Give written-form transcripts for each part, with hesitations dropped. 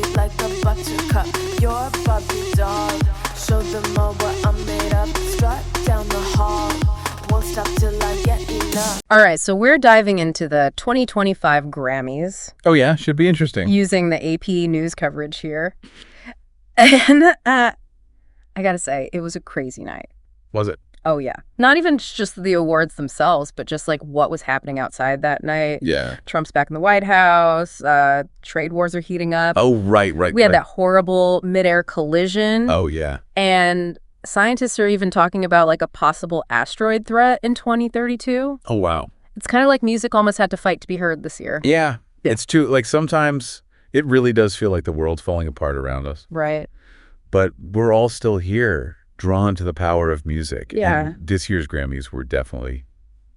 sweet like a buttercup. You're a Barbie doll. Show them all what I'm made of. Strut down the hall. Won't stop till I get enough. All right, so we're diving into the 2025 Grammys. Oh, yeah? Should be interesting. Using the AP news coverage here. And I gotta say, it was a crazy night. Was it? Oh, yeah. Not even just the awards themselves, but just like what was happening outside that night. Yeah. Trump's back in the White House. Trade wars are heating up. Oh, right. We had that horrible midair collision. Oh, yeah. And scientists are even talking about like a possible asteroid threat in 2032. Oh, wow. It's kind of like music almost had to fight to be heard this year. Yeah. It's true. Like sometimes it really does feel like the world's falling apart around us. Right. But we're all still here, drawn to the power of music. Yeah. And this year's Grammys were definitely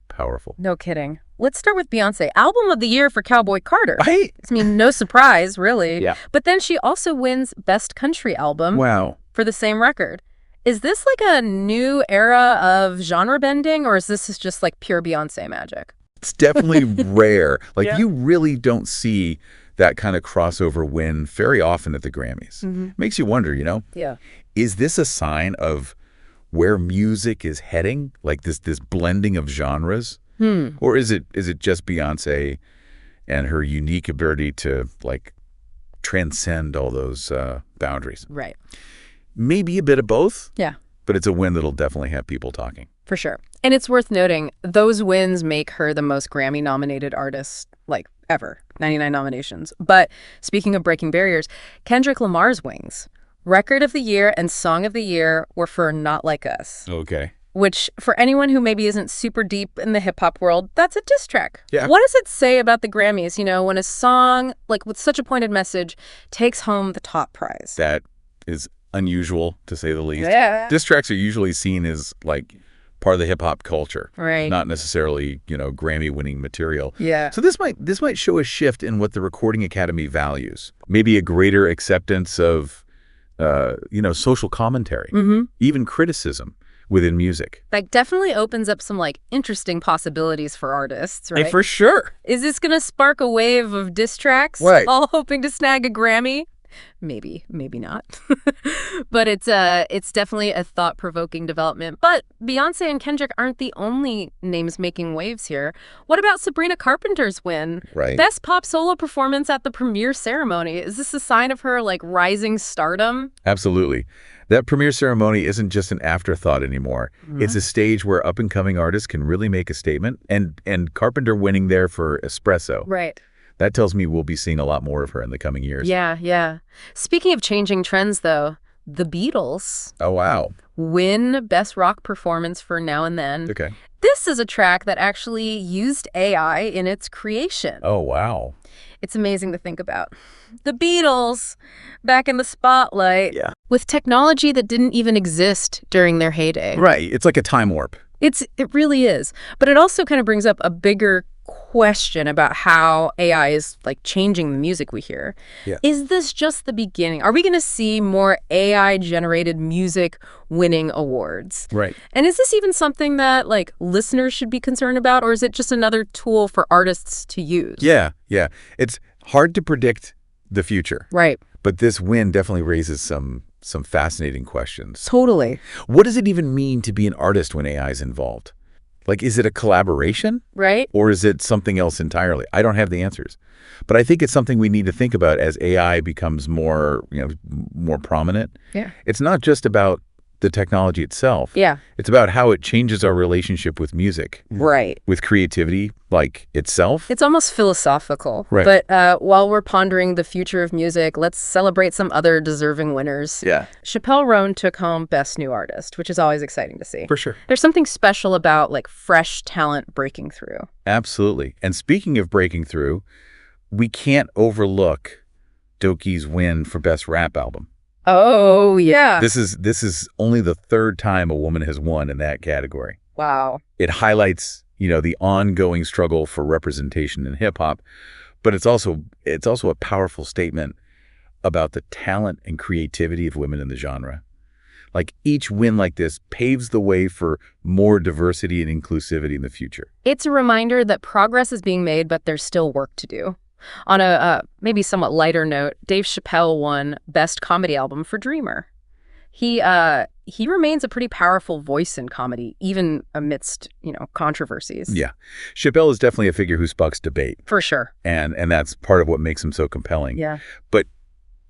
powerful. No kidding. Let's start with Beyoncé. Album of the Year for COWBOY Carter. Right? I mean, no surprise, really. Yeah. But then she also wins Best Country Album Wow. for the same record. Is this like a new era of genre bending, or is this just like pure Beyoncé magic? It's definitely rare. Like Yeah. you really don't see that kind of crossover win very often at the Grammys. Makes you wonder, Yeah. is this a sign of where music is heading? Like this blending of genres? Or is it just Beyoncé and her unique ability to like transcend all those boundaries? Right. Maybe a bit of both. Yeah. But it's a win that'll definitely have people talking. For sure. And it's worth noting, those wins make her the most Grammy-nominated artist, like, ever. 99 nominations. But speaking of breaking barriers, Kendrick Lamar's wins, Record of the Year and Song of the Year, were for Not Like Us. Okay. Which, for anyone who maybe isn't super deep in the hip-hop world, that's a diss track. Yeah. What does it say about the Grammys, when a song, like, with such a pointed message, takes home the top prize? That is unusual, to say the least. Yeah. Diss tracks are usually seen as, like, part of the hip-hop culture. Right. Not necessarily, Grammy-winning material. Yeah. So this might show a shift in what the Recording Academy values. Maybe a greater acceptance of, social commentary, even criticism within music. That definitely opens up some, like, interesting possibilities for artists, right? For sure. Is this going to spark a wave of diss tracks? Right. All hoping to snag a Grammy? Maybe not. But it's definitely a thought-provoking development. But Beyoncé and Kendrick aren't the only names making waves here. What about Sabrina Carpenter's win? Right. Best pop solo performance at the premiere ceremony. Is this a sign of her, like, rising stardom? Absolutely. That premiere ceremony isn't just an afterthought anymore. It's a stage where up-and-coming artists can really make a statement. And Carpenter winning there for Espresso. Right. That tells me we'll be seeing a lot more of her in the coming years. Yeah. Speaking of changing trends, though, the Beatles Oh, wow. win Best Rock Performance for Now and Then. Okay. This is a track that actually used AI in its creation. Oh, wow. It's amazing to think about. The Beatles, back in the spotlight, Yeah. with technology that didn't even exist during their heyday. Right. It's like a time warp. It really is. But it also kind of brings up a bigger question about how AI is like changing the music we hear. Yeah. Is this just the beginning? Are we going to see more AI-generated music winning awards? Right. And is this even something that like listeners should be concerned about, or is it just another tool for artists to use? Yeah. It's hard to predict the future. Right. But this win definitely raises some fascinating questions. Totally. What does it even mean to be an artist when AI is involved? Like, is it a collaboration? Right. Or is it something else entirely? I don't have the answers. But I think it's something we need to think about as AI becomes more prominent. Yeah. It's not just about the technology itself. Yeah. It's about how it changes our relationship with music, Right. with creativity, like itself. It's almost philosophical. Right. But while we're pondering the future of music, let's celebrate some other deserving winners. Yeah. Chappelle Roan took home Best New Artist, which is always exciting to see. For sure. There's something special about like fresh talent breaking through. Absolutely. And speaking of breaking through, we can't overlook Doki's win for Best Rap Album. Oh, yeah. This is only the third time a woman has won in that category. Wow. It highlights, the ongoing struggle for representation in hip hop, but it's also a powerful statement about the talent and creativity of women in the genre. Like each win like this paves the way for more diversity and inclusivity in the future. It's a reminder that progress is being made, but there's still work to do. On a maybe somewhat lighter note, Dave Chappelle won Best Comedy Album for Dreamer. He remains a pretty powerful voice in comedy, even amidst, controversies. Yeah. Chappelle is definitely a figure who sparks debate. For sure. And that's part of what makes him so compelling. Yeah. But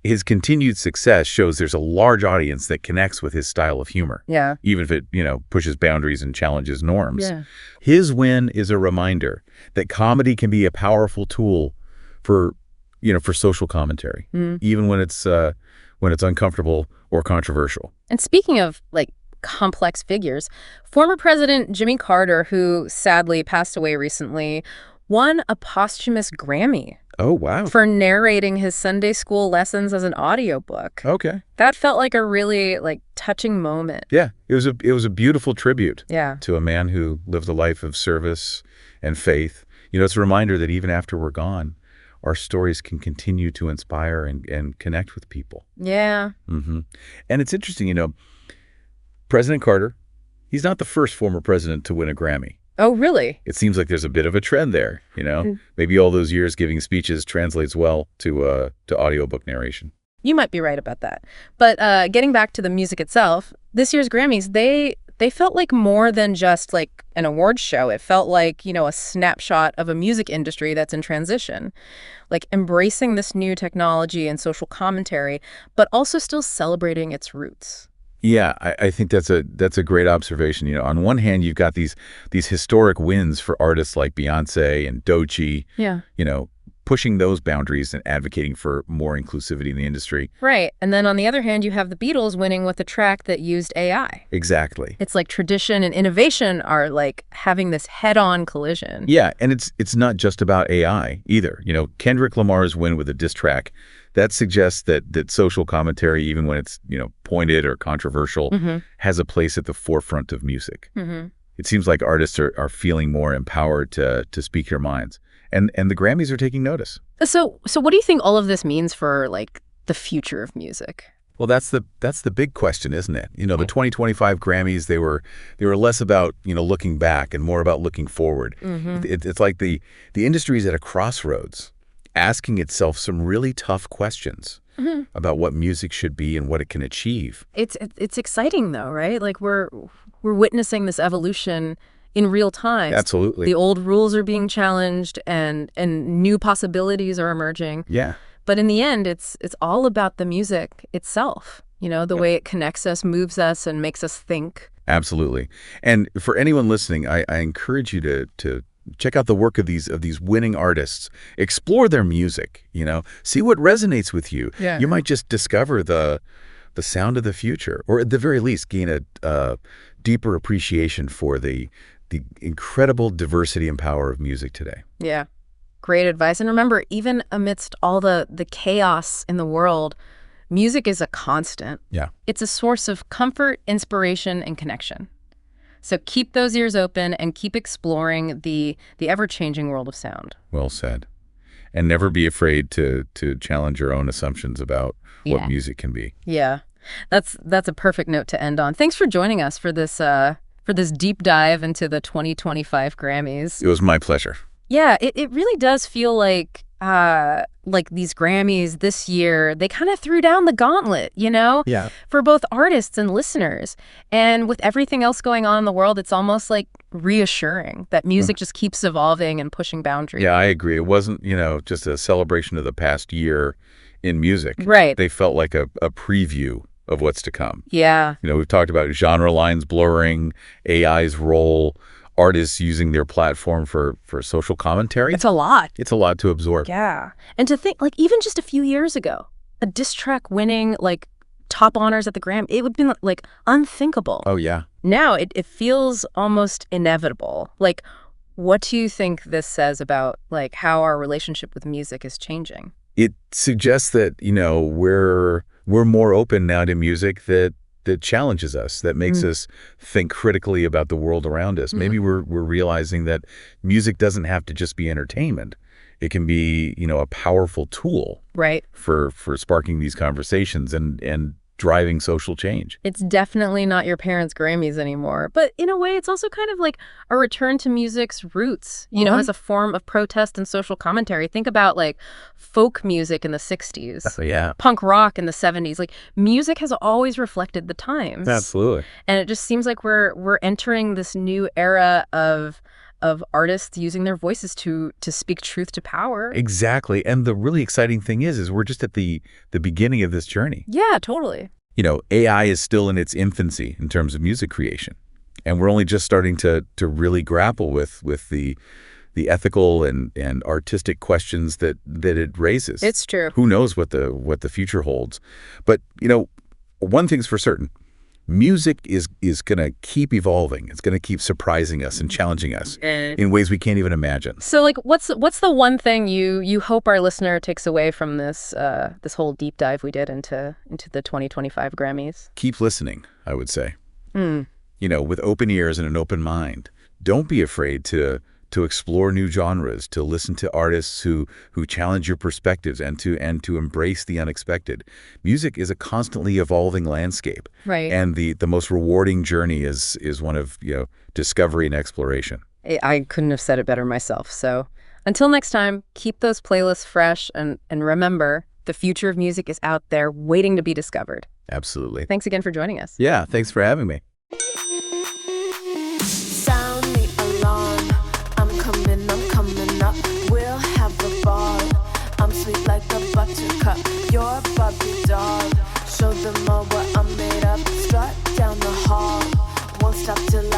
his continued success shows there's a large audience that connects with his style of humor. Yeah. Even if it, pushes boundaries and challenges norms. Yeah. His win is a reminder that comedy can be a powerful tool for social commentary, even when it's uncomfortable or controversial. And speaking of, complex figures, former President Jimmy Carter, who sadly passed away recently, won a posthumous Grammy. Oh, wow. For narrating his Sunday school lessons as an audiobook. Okay. That felt like a really, touching moment. Yeah, it was a beautiful tribute to a man who lived a life of service and faith. It's a reminder that even after we're gone, our stories can continue to inspire and connect with people. Yeah. Mm-hmm. And it's interesting, President Carter, he's not the first former president to win a Grammy. Oh, really? It seems like there's a bit of a trend there, Maybe all those years giving speeches translates well to audiobook narration. You might be right about that. But getting back to the music itself, this year's Grammys, they felt like more than just an awards show. It felt like, a snapshot of a music industry that's in transition, embracing this new technology and social commentary, but also still celebrating its roots. Yeah, I think that's a great observation. On one hand, you've got these historic wins for artists like Beyoncé and Doechii. Yeah. Pushing those boundaries and advocating for more inclusivity in the industry. Right. And then on the other hand, you have the Beatles winning with a track that used AI. Exactly. It's like tradition and innovation are having this head-on collision. Yeah, and it's not just about AI either. Kendrick Lamar's win with a diss track, that suggests that social commentary, even when it's, pointed or controversial, has a place at the forefront of music. Mm-hmm. It seems like artists are feeling more empowered to speak their minds. And the Grammys are taking notice. So what do you think all of this means for the future of music? Well, that's the big question, isn't it? The 2025 Grammys, they were less about, looking back and more about looking forward. Mm-hmm. It's like the industry's at a crossroads, asking itself some really tough questions about what music should be and what it can achieve. It's exciting though, right? We're witnessing this evolution in real time. Absolutely. The old rules are being challenged and new possibilities are emerging. Yeah. But in the end, it's all about the music itself, the way it connects us, moves us, and makes us think. Absolutely. And for anyone listening, I encourage you to check out the work of these winning artists. Explore their music, see what resonates with you. Yeah. You might just discover the sound of the future, or at the very least gain a deeper appreciation for the incredible diversity and power of music today. Yeah. Great advice. And remember, even amidst all the chaos in the world, music is a constant. Yeah. It's a source of comfort, inspiration, and connection. So keep those ears open and keep exploring the ever-changing world of sound. Well said. And never be afraid to challenge your own assumptions about what music can be. Yeah. That's a perfect note to end on. Thanks for joining us for this deep dive into the 2025 Grammys. It was my pleasure. Yeah, it really does feel like these Grammys this year, they kind of threw down the gauntlet, Yeah. for both artists and listeners. And with everything else going on in the world, it's almost reassuring that music just keeps evolving and pushing boundaries. Yeah, I agree. It wasn't, just a celebration of the past year in music. Right. They felt like a preview of what's to come. Yeah. We've talked about genre lines blurring, AI's role, artists using their platform for social commentary. It's a lot. It's a lot to absorb. Yeah. And to think, even just a few years ago, a diss track winning, top honors at the Grammy, it would have been, unthinkable. Oh, yeah. Now it feels almost inevitable. What do you think this says about, how our relationship with music is changing? It suggests that, we're more open now to music that challenges us, that makes us think critically about the world around us. Maybe we're realizing that music doesn't have to just be entertainment. It can be, a powerful tool, right, for sparking these conversations and driving social change. It's definitely not your parents' Grammys anymore. But in a way, it's also kind of like a return to music's roots, you know, as a form of protest and social commentary. Think about like folk music in the 60s. Oh, yeah. Punk rock in the 70s. Like music has always reflected the times. Absolutely. And it just seems like we're entering this new era of artists using their voices to speak truth to power. Exactly. And the really exciting thing is we're just at the beginning of this journey. Yeah, totally. You know, AI is still in its infancy in terms of music creation. And we're only just starting to really grapple with the ethical and artistic questions that it raises. It's true. Who knows what the future holds. But, you know, one thing's for certain. Music is going to keep evolving. It's going to keep surprising us and challenging us in ways we can't even imagine. So, like, what's the one thing you hope our listener takes away from this this whole deep dive we did into the 2025 Grammys? Keep listening, I would say. You know, with open ears and an open mind. Don't be afraid to explore new genres, to listen to artists who challenge your perspectives and to embrace the unexpected. Music is a constantly evolving landscape. Right. And the most rewarding journey is one of, you know, discovery and exploration. I couldn't have said it better myself. So until next time, keep those playlists fresh and remember, the future of music is out there waiting to be discovered. Absolutely. Thanks again for joining us. Yeah, thanks for having me. Sound the alarm. I'm coming up. We'll have a ball. I'm sweet like a buttercup. You're a Barbie doll. Show them all what I'm made of. Strut down the hall. Won't stop till